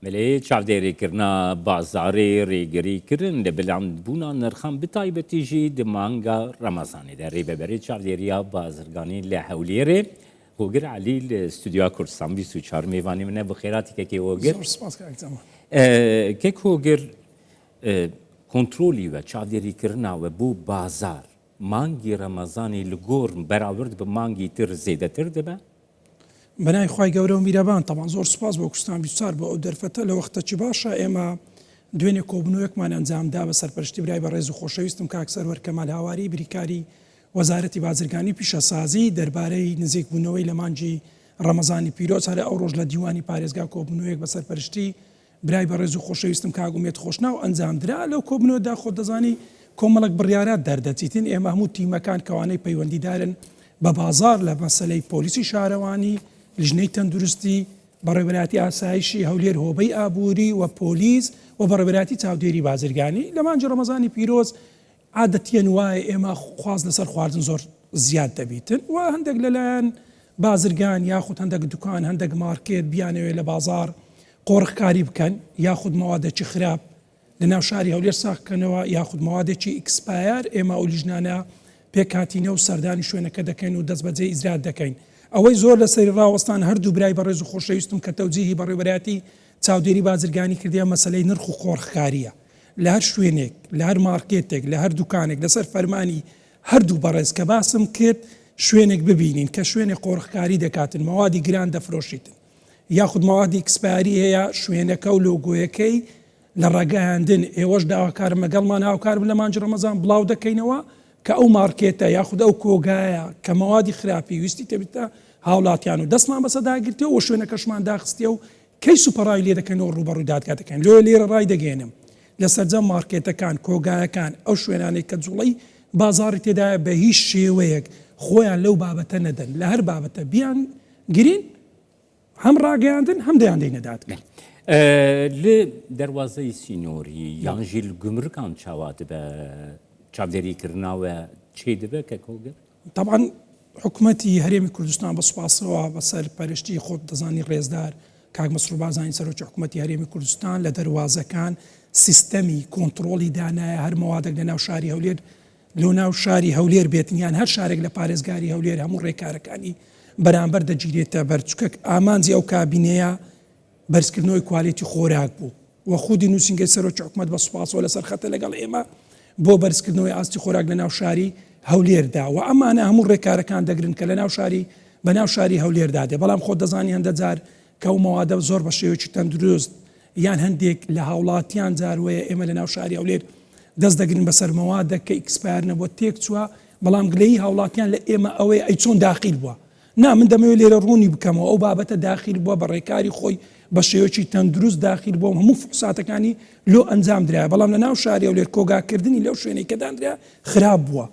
ملێ چاودێریکردنا بازارê rêgirîkirin li bilandbûna nirxan bi taybetî jî di manga Remezanê de rêveberê çavdêriya bazirganî li Hewlêrê Hogir Elî li stûdyoya Kurdistan 24 mêvanê min e bi xêratî kekê Hogir. Kek Hogir kontrolî ve çavdêrîkirina we bû bazar mangî Remezanê li gor beraber bi mangî tir zêdetir dibe؟ بەنای خی گەورە و میرەبان تەمان زۆر سوپاس بۆ کوردستان 24 بۆ ئەو دەرفەتە لە وەختەکی باشە ئێمە دوێنێ کۆبنەوەیەکمان ئەنجامدا بە سەرپەرشتی برای بەڕێز و خۆشەویستم کاک سەروەر کەمال هاواری بریکاری وەزارەتی بازرگانی پیشەسازی دەربارەی نزیکبوونەوەی لە مانگی ڕەمەزانی پیرۆز هەرە ئەو ڕۆژ لە دیوانی پارێزگا کۆبنەوەیەک بە سەرپەرشتی برای بەڕێز و خۆشەویستم کاگومێت خۆشناو ئەنجامدرا لەو کۆبنەوەدا خۆ دەزانی کۆمەڵک بڕیارات دەردەچیتن ئێمە هەموو تیمەکان کەوانەی پەیوەندیدارن بە بازار لە مەسەلەی پۆلیسی شارەوانی لژنەی تەندروستی بەڕێوەبەراتی ئاسایشی هەولێر هۆبەی ئابووری و پۆلیس و بەڕێوەبەراتی چاودێری بازرگانی لە مانگی ڕەمەزانی پیرۆز عادەتیەن وایە ئێمە خواز لەسەر خواردن زۆر زیاد دەبیتن و هەندێک لەلایەن بازرگان یاخود هەندێک دوکان هەندێک مارکێت بیانەوێ لە بازار قۆڕخکاری بکەن یاخود مەوادێکی خراپ لە ناو شاری هەولێر ساخکەنەوە یاخود مەوادێکی ئیکسپایر ئێمە ئەو لیژنانە پێکهاتینە و سەردانی شوێنەکە دەکەین و دەست بەجێ ئیزرات دەکەین. ئەوەی زۆر لە سەری ڕاوەستان هەردوو برای بەڕێز و خۆشەویستم کە تەوجیهی بەڕێوەبەراتی چاودێری بازرگانی کردیە مەسەلەی نرخ و قۆڕخکاریە لە هەر شوێنێک لە هەر مارکێتێک لە هەر دوکانێک لەسەر فەرمانی هەردوو بەڕێز کە باسم کرد شوێنێک ببینین کە شوێنێک قۆڕخکاری دەکاتن مەوادی گران دەفرۆشیتن یاخود مەوادی ئیکسپاری هەیە شوێنەکە و لۆگۆیەکەی لە ڕێگەیاندن ئێوەش داواکارم لەگەڵمان هاوکار لە مانگی ڕەمەزان بڵاو دەکەینەوە کە ئەو مارکێتە یاخود ئەو کۆگایە کە مەوادی خراپی ویستی تەبیتە هاوڵاتیان و دەستمان بەسە داگرتەوە و شوێنەکەشمان داخستیە و کەی سوپەڕای لێ دەکەنەوە ڕوبەڕووی دادگا دەکەن لێ لێرە ڕای دەگەێنم لە سەرجەم مارکێتەکان کۆگایەکان ئەو شوێنانەی کە جوڵەی بازاری تێدایە بە هیچ شێوەیەک خۆیان لەو بابەتە نەدەن لە هەر بابەتە بیان گرین هەم ڕاگەیاندن هەم دەیان دەینە دادگا. لێ دەواازەی سینۆری یانژی گومرکان چاوا دەبە چاودێریکردناوە چێ دەبێت کە کۆگەر؟ طبعا حکوومەتی هەرێمی کوردستان بە سوپاسەوە بەسەر پەرشتی خۆت دەزانی ڕێزدار کاک مەسرور بازانی سەرۆکی حکوومەتی هەرێمی کوردستان لە دەواازەکان سیستەمی کۆنتترۆلی دانایە هەر مەوادێک لە ناو شاری هەولێر لۆ ناو شاری هەولێر بێتنیان هەر شارێک لە پارێزگاری هەولێر هەموو ڕێکارەکانی بەرامبەر دەگیرێتە بەرچکە ئامانجی ئەو کابینەیە بەرزکردنەوەی کوالێتی خۆراک بوو و خودی نووسنگی سەرۆکی حکوومەت بە سوپاسەوە لەسەر خەتە لەگەڵ ئێمە بۆ بەرزکردنەوەی ئاستی خۆراک لە ناو شاری هەولێردا و ئەمانە هەموو ڕێکارەکان دەگرن کە لە ناو شاری بە ناو شاری هەولێردادێ بەڵام خۆ دەزانی هەندە جار کە و مەوادە زۆر بە شێوەیەکی تەندروست یان هەندێک لە هاوڵاتیان جاروەیە ئێمە لە ناو شاری هەولێر دەست دەگرن بەسەر مەوادە کە ئیکسپایر نەبووە تێک چووە بەڵام گلەیی هاوڵاتیان لە ئێمە ئەوەیە ئەی چۆن داخیل بووە نا من دەمەوێت لێرە ڕوونی بکەمەوە ئەو بابەتە داخیل بووە بە ڕێکاری خۆی بە شێوەیەکی تەندروست داخیل بووە هەموو فحوساتەکانی لۆ ئەنجام درایە بەڵام لە ناو شاری هەولێر کۆگاکردنی لەو شوێنەی کە دانرا خراپ بووە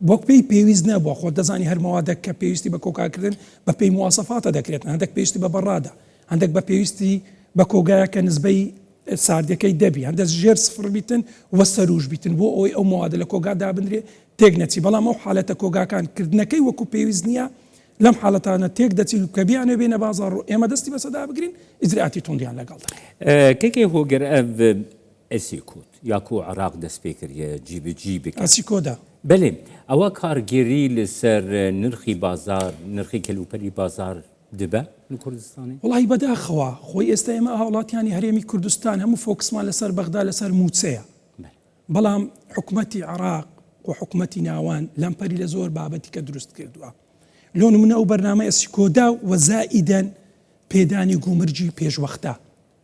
بۆ پێی پێویست نەبووە خۆ دەزانی هەر مەوادێک کە پێویستی بە کۆگاکردن بە پێی مواسەفاتە دەکرێتن هەندێک پێویستی بە بەڕادە هەندێک بە پێویستی بە کۆگایەکە نسبەی ساردەکەی دەبی هەندێک ژێر سفر بیتن وە سەروش بیتن بۆ ئەوەی ئەو مەوادە لە کۆگا دابنرێ تێک نەچی بەڵام ئەو حالەتە کۆگاکان کردنەکەی وەکو پێویست نییە لەم حالەتانە تێک دەچین و کە بیانێ بێنە بازار و ئێمە دەستی بەسەدا بگرین ئیجراعاتی توندیان لەگەڵ کەکێ هۆگەر ئەڤ ئەسیکوت یاکو عراق دەست پێ کردە جیبجی بکە ئەسیکۆدا بەێ ئەوە کارگێری لەسەر نرخی بازار نرخی کەلوپەری بازار دەبە لە کوردستانی وڵی بەداخەوە خۆی ئێستا ئێمە هاوڵاتیانی هەرێمی کوردستان هەموو فۆکسمان لەسەر بەغدا لەسەر موچەیە بەڵام حکوومەتی عراق و حکوومەتی ناوان لەمپەری لە زۆر بابەتی کە دروست کردووە لۆ نمونە ئەو بەرنامە ئەسیکۆدا و زائیدەن پێدانی گومرجی پێشوەختە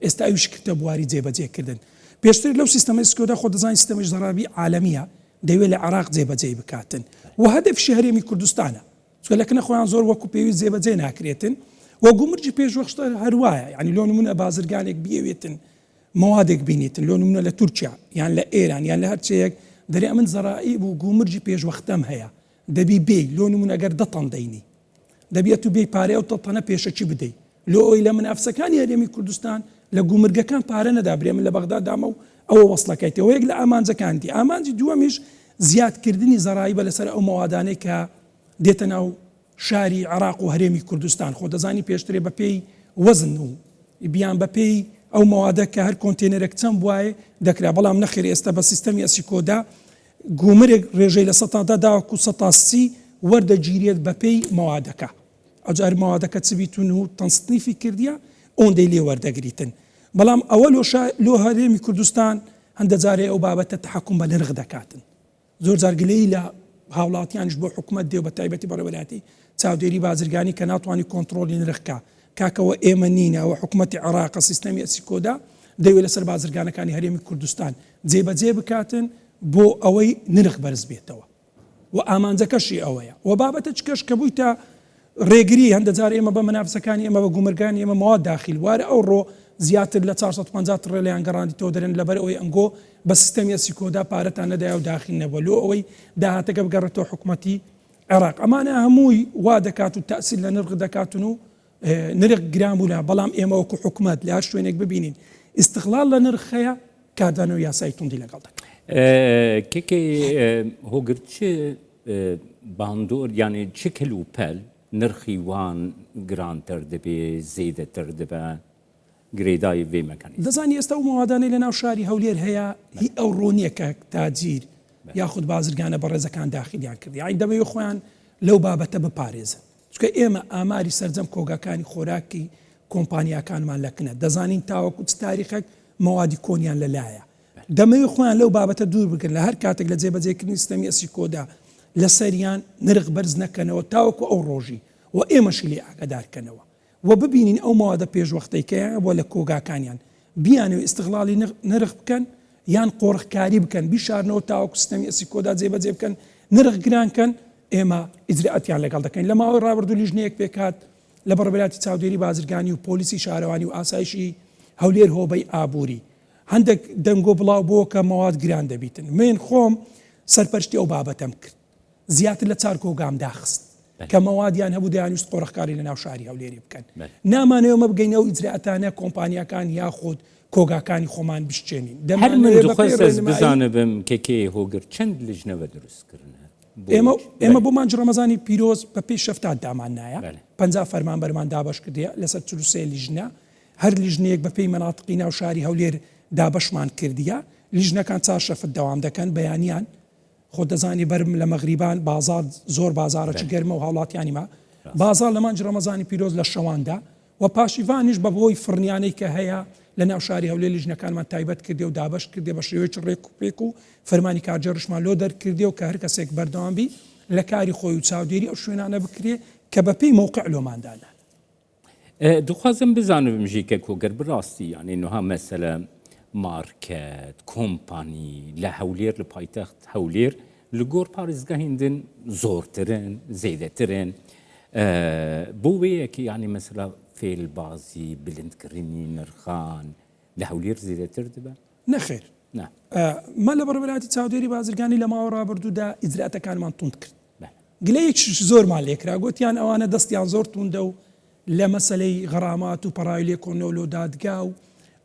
ئێستا ئەویش کردە بواری جێبەجێکردن پێشتر لەو سیستەمە ئەسیکۆدا خۆ دەزانین سیستەمەی زەرابی عالەمیە دەوێت لە عراق جێبەجێ بکاتن و هەدەفشی هەرێمی کوردستانە چکە لەکنە خۆیان زۆر وەکو پێویست جێبەجێ ناکرێتن و گومرجی پێشوەختە هەروایە یعنی لۆ نمونە بازرگانێک بیەوێتن مەوادێک بینیتن لۆ نمونە لە تورکیا یان لە ئێران یان لە هەرچەیەک دەرێ من زەرائیب و گومرجی پێشوەختەم هەیە دەبی بێ لۆ نمونە ئەگەر دەتەن دەینی دەبێت و بێ پارەیە و تەتەنە پێشەکی بدەیت لۆ ئەوی لە منافسەکانی هەرێمی کوردستان لە گومرگەکان پارە نەدابرێ من لە بەغدا دامە و ئەوە وەسڵەکەیتەوە یەک لە ئامانجەکانتی ئامانجی دووەمیش زیادکردنی زەرایبە لەسەر ئەو مەوادانەی کە دێتە ناو شاری عراق و هەرێمی کوردستان خۆ دەزانی پێشترێ بە پێی وەزن و بیان بە پێی ئەو مەوادە کە هەر کۆنتێنەرێک چەند وایە دەکرا بەڵام نەخێر ئێستا بە سیستەمی ئەسیکۆدا گومرێک ڕێژەی لە سەتادا داوەکو 130 وەردەگیرێت بە پێی مەوادەکە ئەجار مەوادەکە چبیتون و تەنستنیفی کردیە ئەوەندەی لێ وەردەگریتن بەڵام ئەوە لۆ هەرێمی کوردستان هەندە جارێ ئەو بابەتە تحکم بە نرخ دەکاتن زۆر جارگلەی لە هاوڵاتیانش بۆ حکومت دێ بە تایبەتی بەڕێوەلاتی چاودێری بازرگانی کە ناتوانانی کۆنتترۆلی نرخکە کاکەوە ئێمە نینە و حکوومەتی عێراق سیستەمی ئەسیکۆدا دەوێت لەسەر بازرگانەکانی هەرێمی کوردستان جێبەجێ بکاتن بۆ ئەوەی نرخ بەرز بێتەوە و ئامانجەکەشی ئەوەیە و بابەتە چکەش کە بوویتە ڕێگری هەندە جار ئێمە بە منافسەکانی ئێمە بە گومرگانی ئێمە مواد داخل وارە ئەو ڕۆ زیاتر لە 450 ڕێ لەیان گەڕاندی تۆ دەرن لەبەر ئەوەی ئەنگۆ بە سیستەمی ئەسیکۆدا پارەتان نەدایە و داخل نەبەلۆ ئەوەی داهاتەکە بگەڕێتەوە حکوومەتی عێراق ئەمانە هەمووی وا دەکات و تەئسیل لە نرخ دەکاتن و نرخ گران بوونە بەڵام ئێمە وەکو حکوومەت لە هەر شوێنێک ببینین استقلال لە نرخەیە کاردانەوە یاسای توندی لەگەڵ دەکات کێکی هۆگر چ باندۆر یعنی چ کلوپەل نرخی وان گرانتر دەبێ زێدەتر دەبە گرێدای وێ مەکەنی دەزانی ئێستا و مەوادانەی لە ناو شاری هەولێر هەیە هی ئەو ڕۆنیە کە تاجیر یاخود بازرگانە بەڕێزەکان داخلیان کردی یعنی دەبێ خۆیان لەو بابەتە بپارێزن چونکە ئێمە ئاماری سەرجەم کۆگاکانی خۆراکی کۆمپانیاکانمان لەکنە دەزانین تاوەکو چ تاریخێک مەوادی کۆنیان لەلایە دەمەوێت خۆیان لەو بابەتە دوور بکەن لە هەر کاتێک لە جێبەجێکردنی سیستەمی ئەسیکۆدا لە سەریان نرخ بەرز نەکەنەوە تاوەکو ئەو ڕۆژی و ئێمەشی لێ ئاگادارکەنەوە و ببینین ئەو مەوادە پێشوەختەیکەیە بۆ لە کۆگاکانیان بیانەوە استقلالی نرخ بکەن یان قۆڕخکاری بکەن بیشارنەوە تاوەکو سیستەمی ئەسیکۆدا جێبەجێ بکەن نرخ گرانکەن ئێمە ئیجرئاتیان لەگەڵ دەکەین لە ماوەی ڕابردوو لیژنەیەک پێکات لە بەڕێوەبەری چاودێری بازرگانی و پۆلیسی شارەوانی و ئاسایشی هەولێر هۆبەی ئابووری هەندێک دەنگۆ بڵاو بۆ کە مەواد گران دەبیتن من خۆم سەرپەرشتی ئەو بابەتەم کرد زیاتر لە 4 کۆگام داخست کە مەوادیان هەبوو دەیانویست قۆڕخکاری لە ناو شاری هەولێری بکەن نامانەوە بگەینە و ئیجرئاتانە کۆمپانیەکان یاخود کۆگاکانی خۆمان بشتێنین هەر من دخواست بزانم کێکێ هۆگر چەند لیژنەوە دروستکردنە ئێمە بۆ مانج ڕەمەزانی پیرۆز بە پێی شەفتات دامان نایە 50 فەرمانبەرمان دابەش کردیە لەسەر 43 لیژنە هەر لیژنەیەک بە پێی مەناطقی ناو شاری هەولێر دابەشمان کردیە لیژنەکان 4 شەفت دەوام دەکەن بەیانیان خۆ دەزانی بەرم لە مەغریبان بازار زۆر بازارەی گەرمە و هاوڵاتیانی ما بازار لە مانج ڕەمەزانی پیرۆز لە شەواندا و پاشیوانیش بە بۆی فڕنیانەی کە هەیە لە ناو شاری هەولێر لیژنەکانمان تایبەت کردی و دابەش کردی بە شێوەیەکی ڕێک و فەرمانی کارجێڕشمان لۆ دەرکردی و کە هەر کەسێک بەردەوام بی لە کاری خۆی و چاودێری ئەو شوێنانە بکرێ کە بە پێی موقع لۆماندانە دخوازم بزانم ژیکە کۆگەر بڕاستی یعنی نوها مەسەلە مارکت کۆمپانی لە هەولێر لە پایتەخت هەولێر لە گۆڕ پارێزگاهیندن زۆرترن زێدەترن بۆ وەیەکی یعنی مەسەلە فێلبازی بلندکردنی نرخان لە هەولێر زێدەتر دەبە نەخێر مە لە بەڕێوەبەری چاودێری بازرگانی لە ماوە ڕابردوودا ئیجرئاتەکانمان توند کرد گلەیەکیش زۆرمان لێکرا گوتیان ئەوانە دەستیان زۆر توندە و لە مەسەلەی غەرامات و پەڕای لێکۆنەوە لۆ دادگا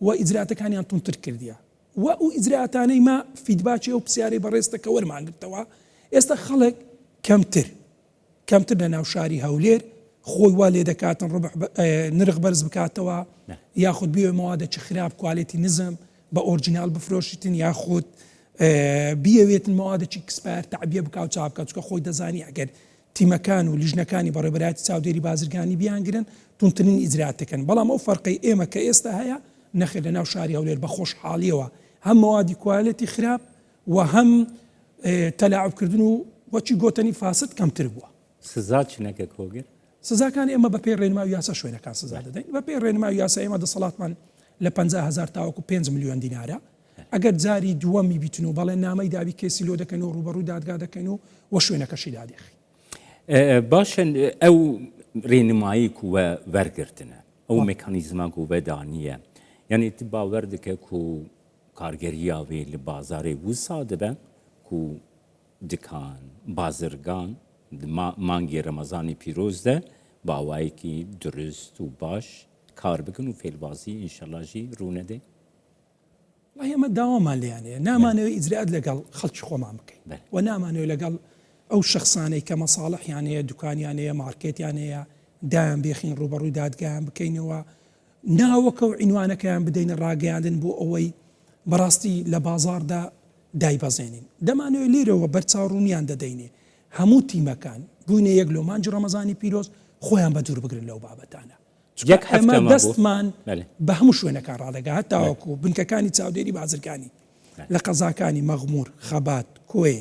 و ئیجرئاتەکانیان توندتر کردیە و ئەو ئیجرئاتانەی ما فیدباچی ئەو پرسیارەی بەڕێستەکە وەرمانگرتەوە ئێستا خەڵک کەمتر لە ناو شاری هەولێر خۆی وا لێ دەکاتن نرخ بەرز بکاتەوە یاخود بیوێ مەوادێکی خراپ کوالێتی نزم بە ئۆرجینال بفرۆشیتن یاخود بیەوێتن مەوادێکی کسپار تعبیە بکات و چاپ بکات چکە خۆی دەزانی ئەگەر تیمەکان و لیژنەکانی بەڕێوەبەری چاودێری بازرگانی بیانگرن تونترین ئیجرئات دەکەن بەڵام ئەو فەرقەی ئێمە کە ئێستا هەیە نەخێر لە ناو شاری هەولێر بە خۆشحاڵیەوە هەم مەوادی کوالێتی خراپ و هەم تەلاعبکردن و وەچی گۆتنی فاسد کەمتر بووە سزا چنەکە کۆگر سزاکان ئێمە بە پێی ڕێنماوی یاسا شوێنەکان سزا دەدەین بە پێی ڕێنماوی یاسا ئێمە دەسەڵاتمان لە 50,000 تاوەکو 5 ملیۆن دینارە ئەگەر جاری دووەمی بیتن و بەڵێ نامەی دابی کێسی لۆ دەکەن و ڕوبەڕووی دادگا دەکەین و شوێنەکەشی دادێخی باشن ئەو ڕێنمایی کووە وەرگرتنە ئەو مێکانیزما گوبەدانیە یعنی باوەڕ دەکە و کارگەریاوێ لە بازارێ وسا دەبە و دکان بازرگان مانگی ڕەمەزانی پیرۆزدە باوایەکی درست و باش کار بکەن و فێلبازی ئینشەڵاژی ڕوونەدێ ئێمە داوامان لێیانەیە نامانەوە ئیجرئات لەگەڵ خەڵکی خۆمان بکەین و نامانەوە لەگەڵ ئەو شخصانەی کە مەساڵحیانەیە دوکانیانەیە مارکێتیانەیە دایان بێخین ڕوبەڕووی دادگایان بکەینەوە ناوەکە و عینوانەکەیان بدەین ڕاگەیاندن بۆ ئەوەی بەڕاستی لە بازاردا دایبەزێنین. دەمانەوێت لێرەوە بەرچاوڕوونیان دەدەینێ هەموو تیمەکان بووینە یەک لۆ مانجی ڕەمەزانی پیرۆز خۆیان بە دوور بگرن لەو بابەتانە. ئەمە دەستمان بە هەموو شوێنەکان ڕادەگا هەتاوەکو بنکەکانی چاودێری بازرگانی لە قەزاکانی مەغمور، خەبات، کۆێ،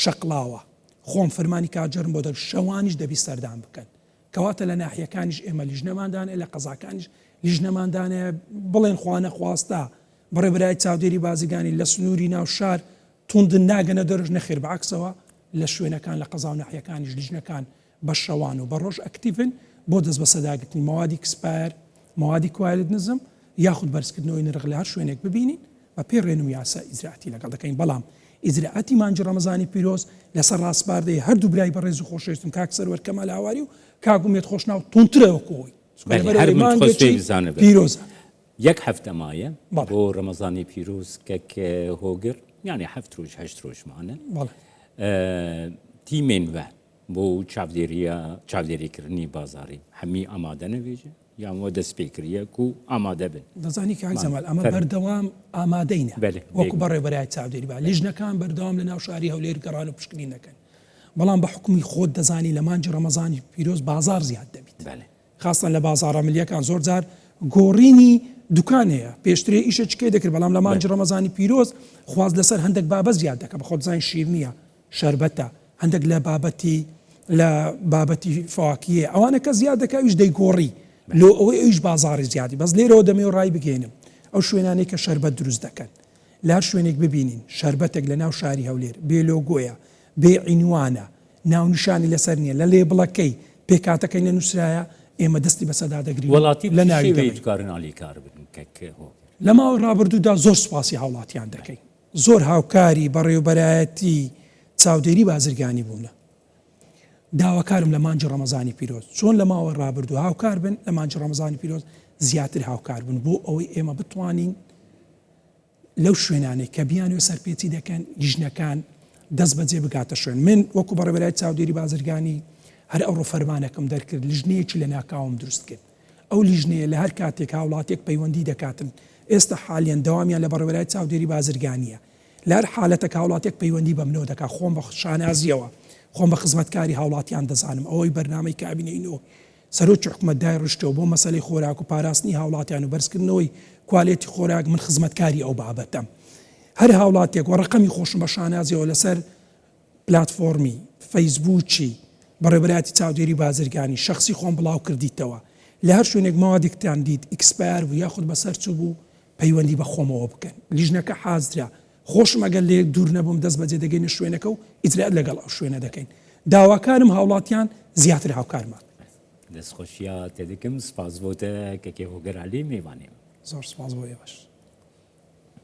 شەقڵاوە خۆم فەرمانی کاجەرم بۆ دەر شەوانیش دەبی سەردان بکەن کەواتە لە ناحیەکانیش ئێمە لیژنەماندانێ لە قەزاکانیش لیژنەماندانێ بڵێن خوانە خواستا بەڕێبەرای چاودێری بازرگانی لە سنووری ناو شار توندن ناگەنە دەرژ نەخێر بەعکسەوە لە شوێنەکان لە قەزا و ناحیەکانیش لیژنەکان بە شەوان و بە ڕۆژ ئەکتیڤن بۆ دەست بە سەداگرتنی مەوادی کسپایر، مەوادی کوایلت نزم یاخود بەرزکردنەوەی نرخ لە هەر شوێنێک ببینین بە پێ ڕێنم یاسا ئیجراعاتی لەگەڵ دەکەین. بەڵام ئیجراعاتی مانجی ڕەمەزانی پیرۆز لەسەر ڕاستباردەی هەردوو برای بەڕێز و خۆشەویستم کاک سەروەر کەمال هاواری و کاک ومێد خۆشناو تونترەوەکۆی پیرۆزە. یەک هەفتە مایە بۆ ڕەمەزانی پیرۆز کەک هۆگر یعنی 7 ڕۆژ 8 ڕۆژمانە تیمێن بە بۆ چاودێریکردنی بازاری هەمی ئامادە نەبێژە یانوە دەستپێکریە و ئامادە بن. دەزانی کە زەمال ئەمە بەردەوام ئامادەینە وەکو بەڕێبەرای چاودێری با لیژنەکان بەردەوام لە ناو شاری هەولێر گەڕان و پشکنی نەکەن. بەڵام بە حکومی خۆت دەزانی لە مانجی ڕەمەزانی پیرۆز بازار زیاد دەبیت. خاستن لە بازارە ملیەکان زۆر جار گۆڕینی دوکانەیە پێشترێ ئیشە چکێ دەکرد بەڵام لە مانجی ڕەمەزانی پیرۆز خواز لەسەر هەندێک بابە زیاد دەکە بە خۆت زانین شیرنیە، شەربەتە، هەندێک لە بابەتی فواکیە ئەوانە کە زیاد دەکە ئەویش دەیگۆڕی لۆ ئەوەی ئەویش بازاری زیادی. بەس لێرەوە دەمێ و ڕای بگەێنم ئەو شوێنانەی کە شەربەت دروست دەکەن لە هەر شوێنێک ببینین شەربەتێک لە ناو شاری هەولێر بێ لۆگۆیە بێ عینوانە ناونیشانی لەسەر نییە لە لێبڵەکەی پێکاتەکەی نەنووسرایە ئێمە دەستی بەسەدا دەگرین وڵاتی لە ناویکارنالی کار بن لە ماوە ڕابردوودا زۆر سوپاسی هاوڵاتیان دەکەین زۆر هاوکاری بەڕێوەبەرایەتی چاودێری بازرگانی بوونە. داواکارم لە مانجی ڕەمەزانی پیرۆز چۆن لە ماوە ڕابردوو هاوکار بن لە مانجی ڕەمەزانی پیرۆز زیاتر هاوکار بن بۆ ئەوەی ئێمە بتوانین لەو شوێنانەی کە بیان و سەرپێچی دەکەن لیژنەکان دەست بەجێ بگاتە شوێن. من وەکو بەڕێبەرای چاودێری بازرگانی هەر ئەوڕۆ فەرمانەکەم دەرکرد لیژنەیەکی لە ناکاوم دروست کرد. ئەو لیژنەیە لە هەر کاتێک هاوڵاتێک پەیوەندی دەکاتن ئێستا حالیان دەوامیان لە بەڕێبەرای چاودێری بازرگانیە لە هەر حالەتێک هاوڵاتێک پەیوەندی بە منەوە دەکات خۆم بە شانازیەوە خۆم بە خزمەتکاری هاوڵاتیان دەزانم ئەوەی بەرنامەی کابینەینەوە سەرۆکی حکومەتدای ڕشتەوە بۆ مەسەلەی خۆراک و پاراستنی هاوڵاتیان و بەرزکردنەوەی کوالێتی خۆراک من خزمەتکاری ئەو بابەتەم. هەر هاوڵاتێک وە ڕقەمی خۆشم بە شانازیەوە لەسەر پلاتفۆرمی فەیسبووکی بەڕێبەرایەتی چاودێری بازرگانی شخصی خۆم بڵاو کردیتەوە لە هەر شوێنێک ماوادێکتان دیت ئیکسپایر بوو یاخود بەسەر چوو بوو پەیوەندی بە خۆمەوە بکەن لیژنەکە حازرا خۆشم ئەگەر لێک دوور نەبووم دەست بەجێ دەگەینە شوێنەکە و ئیجرات لەگەڵ ئەو شوێنە دەکەین. داواکارم هاوڵاتیان زیاتر هاوکارمان دەستخۆشیە تێ دەکەم سپاس بۆتە کەکێ هۆگەرالی میوانێ زۆر سپاس بۆ ئێوەش.